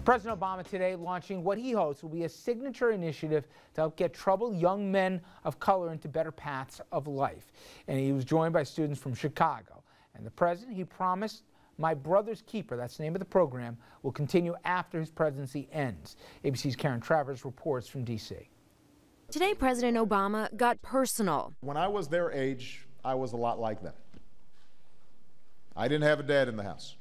President Obama today launching what he hopes will be a signature initiative to help get troubled young men of color into better paths of life. And he was joined by students from Chicago. And the president, he promised, My Brother's Keeper, that's the name of the program, will continue after his presidency ends. ABC's Karen Travers reports from D.C. Today, President Obama got personal. When I was their age, I was a lot like them. I didn't have a dad in the house.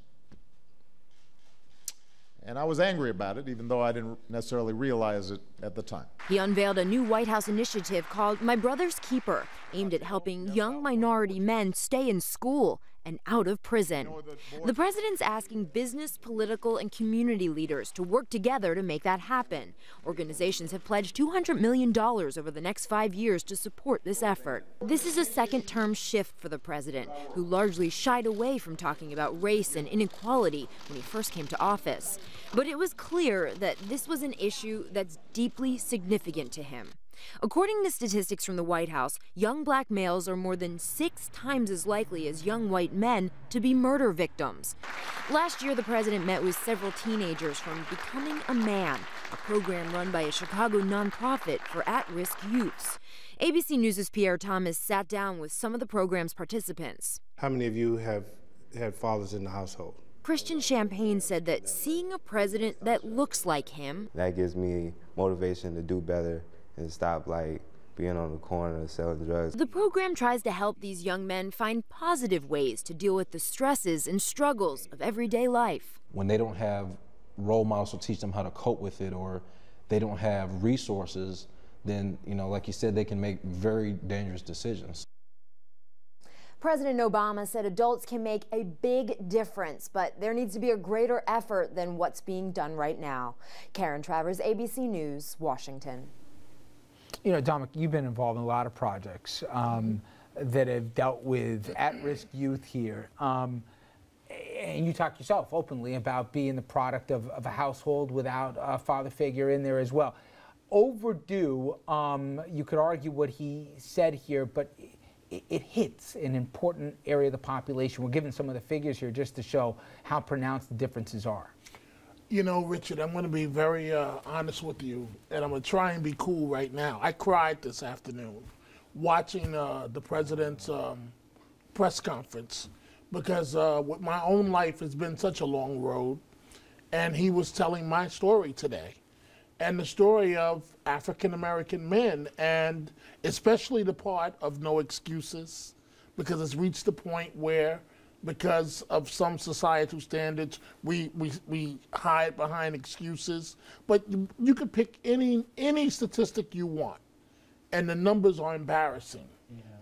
And I was angry about it, even though I didn't necessarily realize it at the time. He unveiled a new White House initiative called My Brother's Keeper, aimed at helping young minority men stay in school and out of prison. The president's asking business, political, and community leaders to work together to make that happen. Organizations have pledged $200 million over the next 5 years to support this effort. This is a second-term shift for the president, who largely shied away from talking about race and inequality when he first came to office. But it was clear that this was an issue that's deeply significant to him. According to statistics from the White House, young black males are more than 6 times as likely as young white men to be murder victims. Last year, the president met with several teenagers from Becoming a Man, a program run by a Chicago nonprofit for at-risk youths. ABC News' Pierre Thomas sat down with some of the program's participants. How many of you have had fathers in the household? Christian Champagne said that seeing a president that looks like him, that gives me motivation to do better and stop being on the corner selling drugs. The program tries to help these young men find positive ways to deal with the stresses and struggles of everyday life. When they don't have role models to teach them how to cope with it, or they don't have resources, then, like you said, they can make very dangerous decisions. President Obama said adults can make a big difference, but there needs to be a greater effort than what's being done right now. Karen Travers, ABC News, Washington. Dominic, you've been involved in a lot of projects that have dealt with at-risk youth here. And you talk yourself openly about being the product of a household without a father figure in there as well. Overdue, you could argue what he said here, but it hits an important area of the population. We're giving some of the figures here just to show how pronounced the differences are. Richard, I'm going to be very honest with you, and I'm going to try and be cool right now. I cried this afternoon watching the president's press conference because with my own life has been such a long road, and he was telling my story today, and the story of African-American men, and especially the part of no excuses, because it's reached the point where because of some societal standards, we hide behind excuses. But you could pick any statistic you want, and the numbers are embarrassing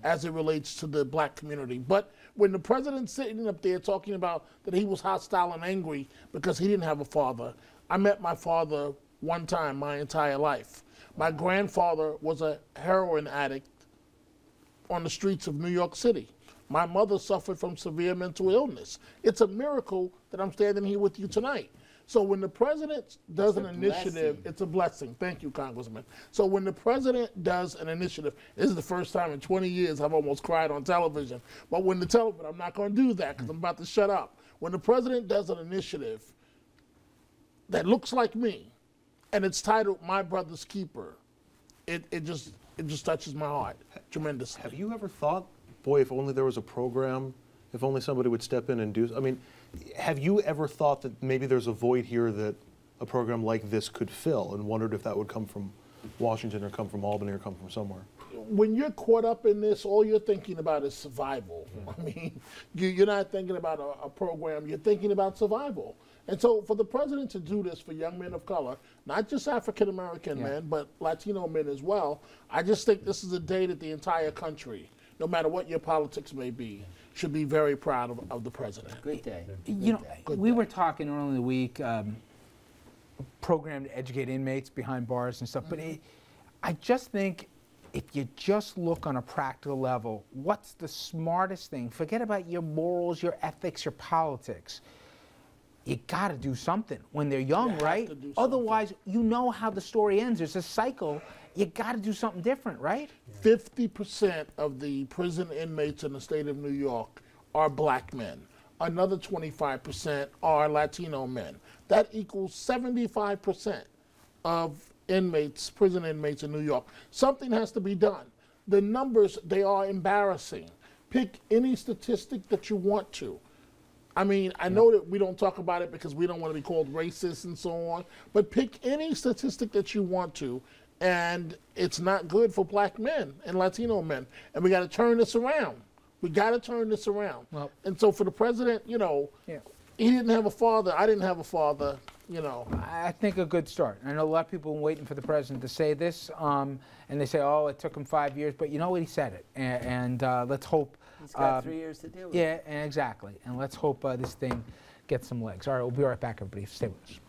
as it relates to the black community. But when the president's sitting up there talking about that he was hostile and angry because he didn't have a father, I met my father one time my entire life. My grandfather was a heroin addict on the streets of New York City. My mother suffered from severe mental illness. It's a miracle that I'm standing here with you tonight. So when the president does an initiative, it's a blessing. Thank you, Congressman. So when the president does an initiative, this is the first time in 20 years I've almost cried on television. But when I'm not going to do that because I'm about to shut up. When the president does an initiative that looks like me, and it's titled My Brother's Keeper, it just touches my heart tremendously. Have you ever thought, boy, if only there was a program, if only somebody would step in and do, have you ever thought that maybe there's a void here that a program like this could fill, and wondered if that would come from Washington or come from Albany or come from somewhere? When you're caught up in this, all you're thinking about is survival. You're not thinking about a program, you're thinking about survival. And so for the president to do this for young men of color, not just African-American men, but Latino men as well, I just think this is a day that the entire country, no matter what your politics may be, should be very proud of the president. Great day. We were talking earlier in the week, program to educate inmates behind bars and stuff, but I just think if you just look on a practical level, what's the smartest thing? Forget about your morals, your ethics, your politics. You got to do something when they're young, right? Otherwise, you know how the story ends. There's a cycle. You got to do something different, right? 50% of the prison inmates in the state of New York are black men. another 25% are Latino men. That equals 75% of inmates, prison inmates in New York. Something has to be done. The numbers, they are embarrassing. Pick any statistic that you want to. I mean, I know that we don't talk about it because we don't want to be called racist and so on, but pick any statistic that you want to, and it's not good for black men and Latino men. And we got to turn this around. We got to turn this around. Well, and so for the president, you know, he didn't have a father. I didn't have a father, you know. I think a good start. I know a lot of people are waiting for the president to say this, and they say, oh, it took him 5 years, but you know what, he said it. And let's hope. He's got 3 years to deal with it. Yeah, exactly. And let's hope this thing gets some legs. All right, we'll be right back, everybody. Stay with us.